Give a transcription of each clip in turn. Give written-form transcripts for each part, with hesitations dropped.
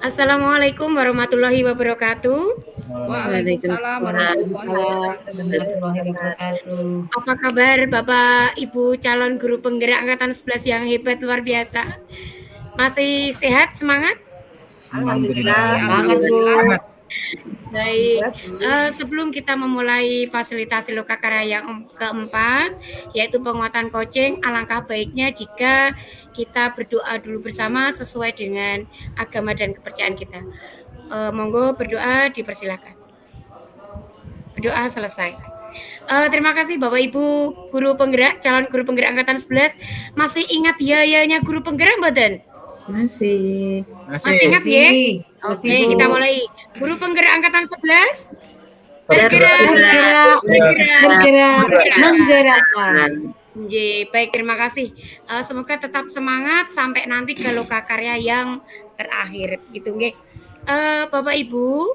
Assalamualaikum warahmatullahi wabarakatuh. Waalaikumsalam warahmatullahi wabarakatuh. warahmatullahi wabarakatuh. Apa kabar Bapak Ibu calon guru penggerak angkatan 11 yang hebat luar biasa? Masih sehat, semangat? Alhamdulillah. Alhamdulillah. Baik, sebelum kita memulai fasilitasi Lokakarya yang keempat, yaitu penguatan coaching, alangkah baiknya jika kita berdoa dulu bersama sesuai dengan agama dan kepercayaan kita. Monggo berdoa, dipersilakan. Berdoa selesai. Terima kasih Bapak Ibu guru penggerak, calon guru penggerak angkatan 11. Masih ingat ya-nya guru penggerak mboten? Masih. Masih ingat ya? Masih, Oke, Bu. kita mulai. Guru penggerak angkatan 11. Bergerak, menggerakkan. Baik, terima kasih. Semoga tetap semangat sampai nanti ke Lokakarya yang terakhir gitu nggih. Bapak Ibu,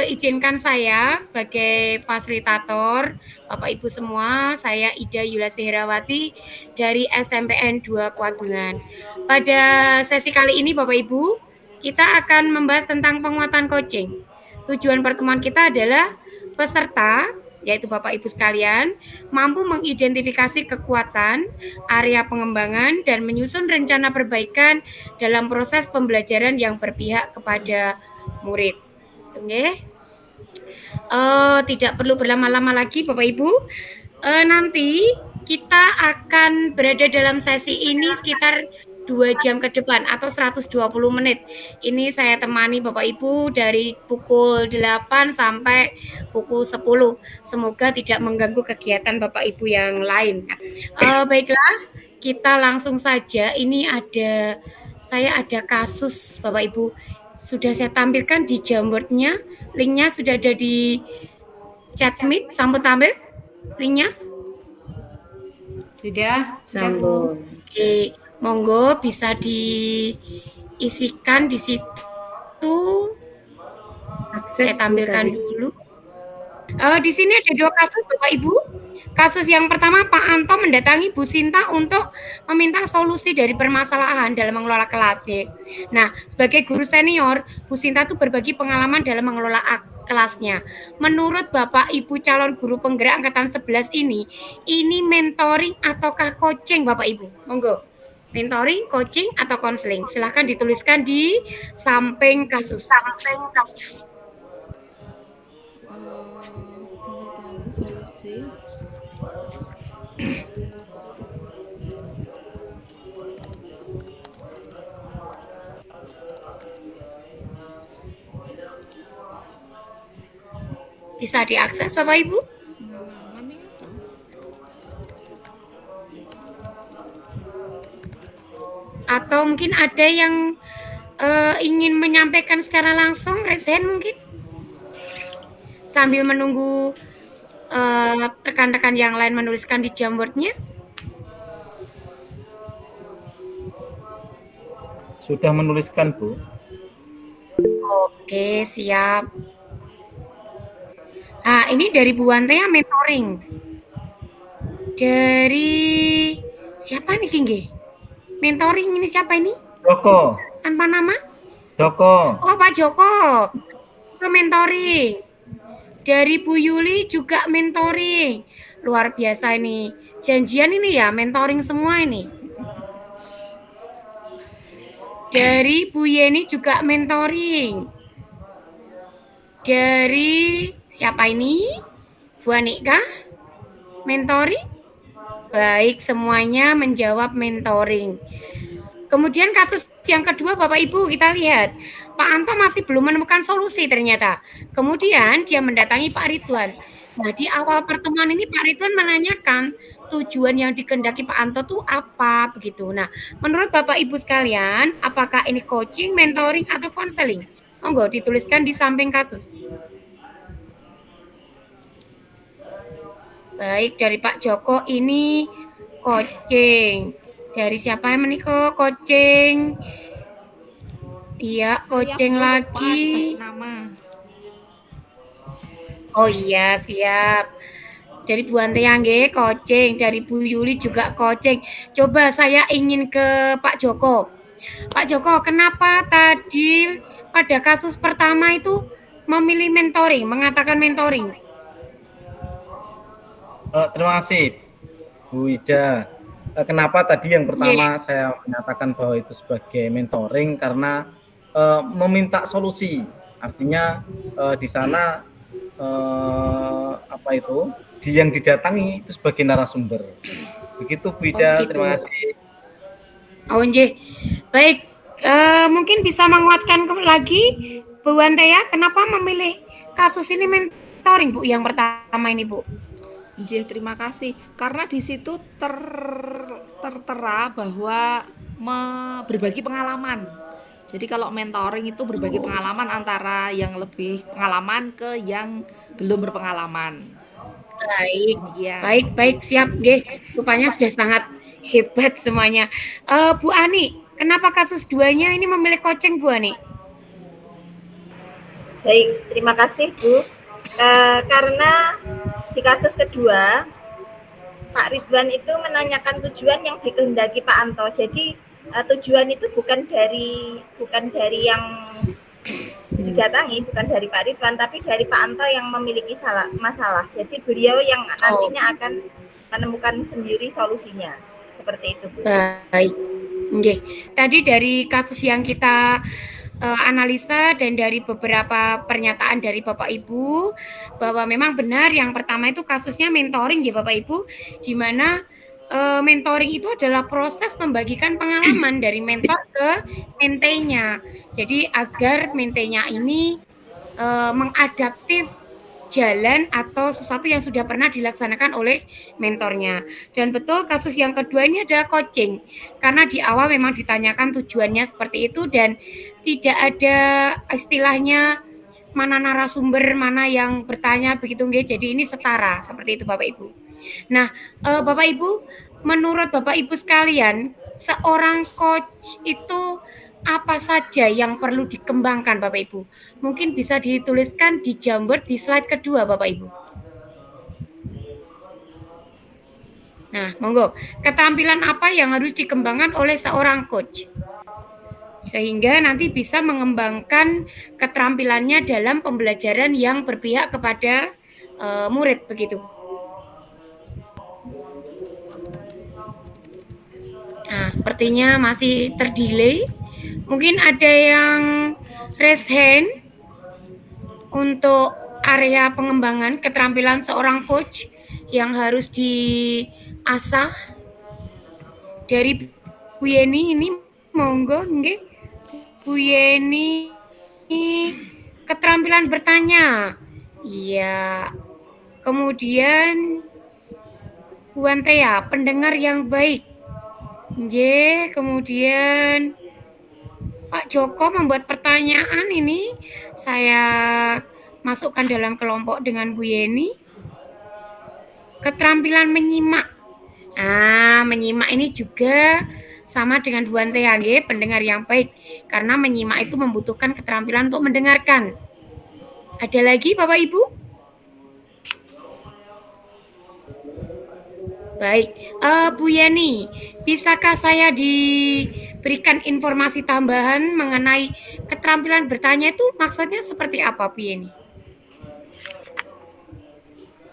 izinkan saya sebagai fasilitator, Bapak Ibu semua, saya Ida Yulasi Herawati dari SMPN 2 Kwadungan. Pada sesi kali ini Bapak Ibu, kita akan membahas tentang penguatan coaching. Tujuan pertemuan kita adalah peserta, yaitu Bapak Ibu sekalian, mampu mengidentifikasi kekuatan, area pengembangan, dan menyusun rencana perbaikan dalam proses pembelajaran yang berpihak kepada murid. Oke. Tidak perlu berlama-lama lagi Bapak Ibu. Nanti kita akan berada dalam sesi ini sekitar 2 jam ke depan atau 120 menit. Ini saya temani Bapak Ibu dari pukul 8 sampai pukul 10. Semoga tidak mengganggu kegiatan Bapak Ibu yang lain. Baiklah, kita langsung saja. Ini saya ada kasus Bapak Ibu. Sudah saya tampilkan di Jamboardnya, linknya sudah ada di chat meet, sambung tampil linknya. Sudah, Sambung. Oke, monggo bisa diisikan di situ. Akses saya tampilkan Bu, dulu. Di sini ada 2 kasus Bapak Ibu. Kasus yang pertama, Pak Anto mendatangi Bu Sinta untuk meminta solusi dari permasalahan dalam mengelola kelas. Nah, sebagai guru senior, Bu Sinta tuh berbagi pengalaman dalam mengelola kelasnya. Menurut Bapak Ibu calon guru penggerak angkatan 11 ini mentoring ataukah coaching Bapak Ibu? Monggo. Mentoring, coaching, atau konseling? Silahkan dituliskan di samping kasus. Solusi. Bisa diakses Bapak Ibu? Pengalaman nih apa? Atau mungkin ada yang ingin menyampaikan secara langsung, raise hand mungkin? Sambil menunggu rekan-rekan yang lain menuliskan di Jamboardnya. Sudah menuliskan, Bu. Oke, siap. Nah, ini dari Bu Wantea mentoring. Dari siapa nih, Kingge? Mentoring ini siapa ini? Joko. Tanpa nama? Joko. Oh, Pak Joko. Itu mentoring. Dari Bu Yuli juga mentoring. Luar biasa ini. Janjian ini ya, mentoring semua ini. Dari Bu Yeni juga mentoring. Dari siapa ini? Bu Anika? Mentoring? Baik, semuanya menjawab mentoring. Kemudian kasus yang kedua Bapak Ibu, kita lihat. Pak Anto masih belum menemukan solusi ternyata. Kemudian dia mendatangi Pak Ridwan. Nah, di awal pertemuan ini Pak Ridwan menanyakan tujuan yang dikehendaki Pak Anto itu apa begitu. Nah, menurut Bapak Ibu sekalian, apakah ini coaching, mentoring, atau konseling? Monggo dituliskan di samping kasus. Baik, dari Pak Joko ini coaching. Dari siapa yang menikah coaching? Iya, coaching lagi. Nama. Oh iya, siap. Dari Bu Anteyangge coaching, dari Bu Yuli juga coaching. Coba saya ingin ke Pak Joko. Pak Joko, kenapa tadi pada kasus pertama itu memilih mentoring, mengatakan mentoring? Terima kasih, Bu Ida. Kenapa tadi yang pertama Nggih. saya menyatakan bahwa itu sebagai mentoring karena meminta solusi. Artinya di sana yang didatangi itu sebagai narasumber. Begitu Bu Ida, gitu. terima kasih. Oh, nggih. Baik, mungkin bisa menguatkan lagi Bu Wantea, kenapa memilih kasus ini mentoring, Bu, yang pertama ini, Bu? Nggih, terima kasih. Karena di situ tertera bahwa berbagi pengalaman. Jadi kalau mentoring itu berbagi pengalaman antara yang lebih pengalaman ke yang belum berpengalaman. Baik, Demikian. baik, siap, nggih. Rupanya sudah sangat hebat semuanya. Bu Ani, kenapa kasus 2-nya ini memilih coaching, Bu Ani? Baik, terima kasih Bu. Karena di kasus kedua, Pak Ridwan itu menanyakan tujuan yang dikehendaki Pak Anto. Jadi tujuan itu bukan dari yang didatangi, bukan dari Pak Ridwan, tapi dari Pak Anto yang memiliki masalah. Jadi beliau yang nantinya akan menemukan sendiri solusinya. Seperti itu, Bu. Baik, nggih. Tadi dari kasus yang kita analisa dan dari beberapa pernyataan dari Bapak Ibu bahwa memang benar yang pertama itu kasusnya mentoring ya Bapak Ibu, di mana mentoring itu adalah proses membagikan pengalaman dari mentor ke mentenya. Jadi agar mentenya ini mengadaptif jalan atau sesuatu yang sudah pernah dilaksanakan oleh mentornya. Dan betul kasus yang kedua ini adalah coaching. Karena di awal memang ditanyakan tujuannya seperti itu dan tidak ada istilahnya mana narasumber, mana yang bertanya begitu nggih. Jadi ini setara seperti itu Bapak Ibu. Nah, Bapak Ibu, menurut Bapak Ibu sekalian, seorang coach itu apa saja yang perlu dikembangkan Bapak Ibu? Mungkin bisa dituliskan di Jamboard di slide kedua Bapak Ibu. Nah, monggo. Keterampilan apa yang harus dikembangkan oleh seorang coach? Sehingga nanti bisa mengembangkan keterampilannya dalam pembelajaran yang berpihak kepada murid begitu. Nah, sepertinya masih terdelay. Mungkin ada yang raise hand untuk area pengembangan keterampilan seorang coach yang harus diasah dari Bu Yeni ini, monggo nggih. Bu Yeni, keterampilan bertanya. Iya. Kemudian Bu Wantea, pendengar yang baik. Nggih, kemudian Pak Joko membuat pertanyaan ini saya masukkan dalam kelompok dengan Bu Yeni. Keterampilan menyimak. Menyimak ini juga sama dengan Bu Wantea, nggih, pendengar yang baik. Karena menyimak itu membutuhkan keterampilan untuk mendengarkan. Ada lagi Bapak Ibu? Baik, Bu Yeni, bisakah saya diberikan informasi tambahan mengenai keterampilan bertanya itu maksudnya seperti apa, Bu Yeni?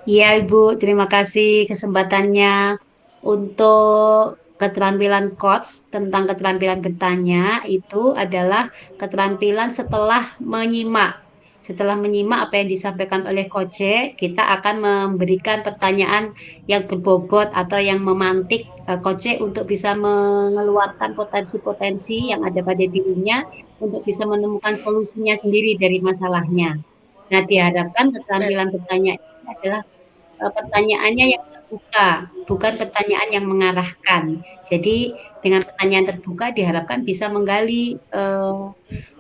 Iya, Ibu, terima kasih kesempatannya. Untuk keterampilan coach tentang keterampilan bertanya itu adalah keterampilan setelah menyimak. Setelah menyimak apa yang disampaikan oleh coach, kita akan memberikan pertanyaan yang berbobot atau yang memantik coach untuk bisa mengeluarkan potensi-potensi yang ada pada dirinya untuk bisa menemukan solusinya sendiri dari masalahnya. Nah, diharapkan keterampilan bertanya ini adalah pertanyaannya yang terbuka, bukan pertanyaan yang mengarahkan. Jadi dengan pertanyaan terbuka diharapkan bisa menggali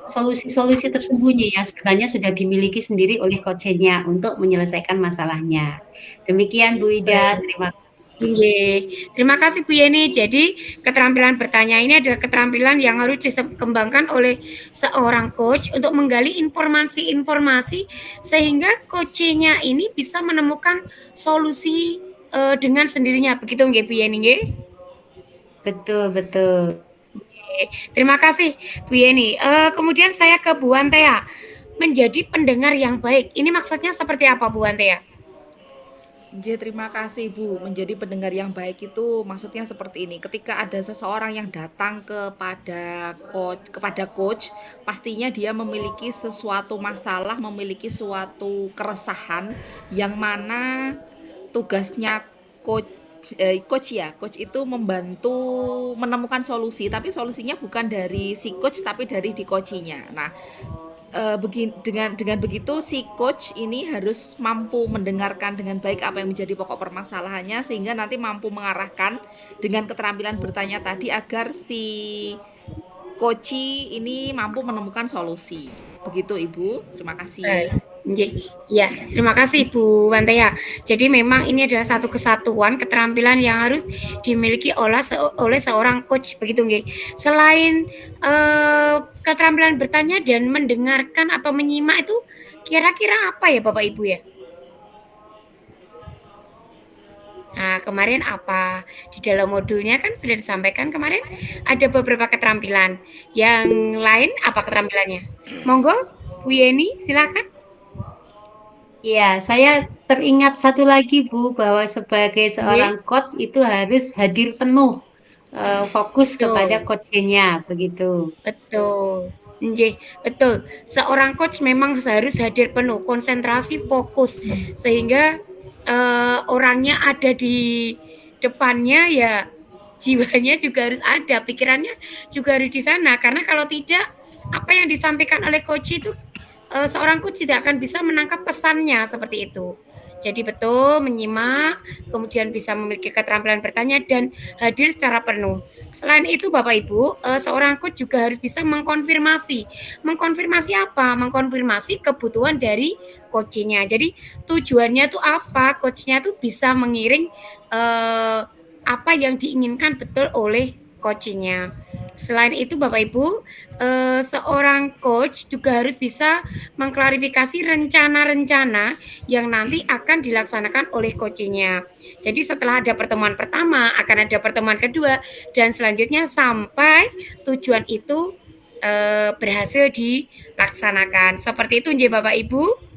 solusi-solusi tersembunyi yang sebenarnya sudah dimiliki sendiri oleh coachnya untuk menyelesaikan masalahnya. Demikian Bu Ida, terima kasih. Terima kasih Bu Yeni. Jadi keterampilan bertanya ini adalah keterampilan yang harus dikembangkan oleh seorang coach untuk menggali informasi-informasi sehingga coachnya ini bisa menemukan solusi dengan sendirinya. Begitu nggih Bu Yeni nggih? Betul. Terima kasih Bu Yeni. Kemudian saya ke Bu Antea. Menjadi pendengar yang baik. Ini maksudnya seperti apa Bu Antea? Terima kasih Bu. Menjadi pendengar yang baik itu maksudnya seperti ini. Ketika ada seseorang yang datang kepada coach, pastinya dia memiliki sesuatu masalah, memiliki suatu keresahan yang mana tugasnya coach itu membantu menemukan solusi, tapi solusinya bukan dari si coach tapi dari di coachinya. Nah, dengan begitu si coach ini harus mampu mendengarkan dengan baik apa yang menjadi pokok permasalahannya, sehingga nanti mampu mengarahkan dengan keterampilan bertanya tadi agar si coach ini mampu menemukan solusi. Begitu Ibu, terima kasih. Ya, terima kasih Bu Wantea. Jadi memang ini adalah satu kesatuan keterampilan yang harus dimiliki oleh seorang coach, begitu nggih. Selain keterampilan bertanya dan mendengarkan atau menyimak itu kira-kira apa ya Bapak Ibu ya? Nah, kemarin apa? Di dalam modulnya kan sudah disampaikan kemarin ada beberapa keterampilan. Yang lain apa keterampilannya? Monggo, Bu Yeni, silakan. Ya, saya teringat satu lagi Bu, bahwa sebagai seorang coach itu harus hadir penuh, fokus kepada Betul. coachnya, begitu. Betul. Nggih, betul. Seorang coach memang harus hadir penuh, konsentrasi, fokus sehingga orangnya ada di depannya ya jiwanya juga harus ada, pikirannya juga harus di sana karena kalau tidak apa yang disampaikan oleh coach itu seorang coach tidak akan bisa menangkap pesannya seperti itu. Jadi betul menyimak, kemudian bisa memiliki keterampilan bertanya dan hadir secara penuh. Selain itu Bapak Ibu, seorang coach juga harus bisa mengkonfirmasi. Mengkonfirmasi apa? Mengkonfirmasi kebutuhan dari coachnya. Jadi tujuannya tuh apa? Coachnya tuh bisa mengiring apa yang diinginkan betul oleh coachnya. Selain itu Bapak Ibu, seorang coach juga harus bisa mengklarifikasi rencana-rencana yang nanti akan dilaksanakan oleh coachnya. Jadi setelah ada pertemuan pertama, akan ada pertemuan kedua, dan selanjutnya sampai tujuan itu berhasil dilaksanakan. Seperti itu nggih Bapak Ibu.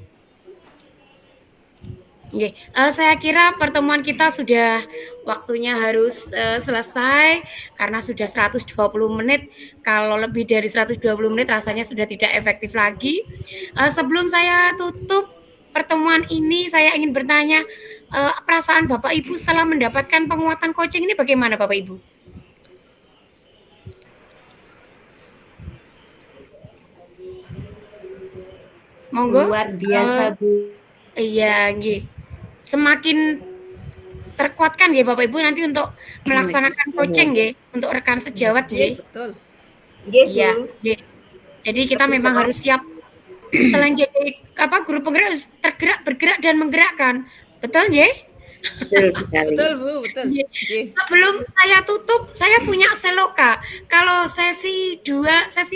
Oke, saya kira pertemuan kita sudah waktunya harus selesai karena sudah 120 menit. Kalau lebih dari 120 menit rasanya sudah tidak efektif lagi. Sebelum saya tutup pertemuan ini, saya ingin bertanya perasaan Bapak Ibu setelah mendapatkan penguatan coaching ini bagaimana Bapak Ibu? Monggo. Luar biasa Bu. Iya, nggih. Semakin terkuatkan ya Bapak Ibu nanti untuk melaksanakan coaching ya untuk rekan sejawat ya. Betul. Iya, jadi kita memang harus siap selain jadi guru penggerak harus tergerak, bergerak dan menggerakkan. Betul ya? Betul sekali. Betul Bu, betul. Sebelum saya tutup, saya punya seloka. Kalau sesi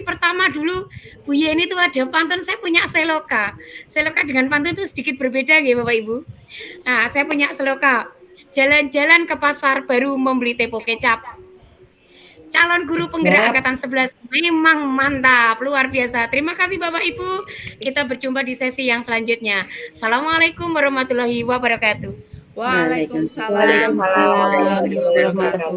pertama dulu Bu Yeni itu ada pantun, saya punya seloka. Seloka dengan pantun itu sedikit berbeda ya Bapak Ibu. Nah, saya punya seloka. Jalan-jalan ke pasar baru membeli tepo kecap. Calon guru penggerak angkatan 11 memang mantap, luar biasa. Terima kasih Bapak Ibu. Kita berjumpa di sesi yang selanjutnya. Assalamualaikum warahmatullahi wabarakatuh. Waalaikumsalam warahmatullahi wabarakatuh.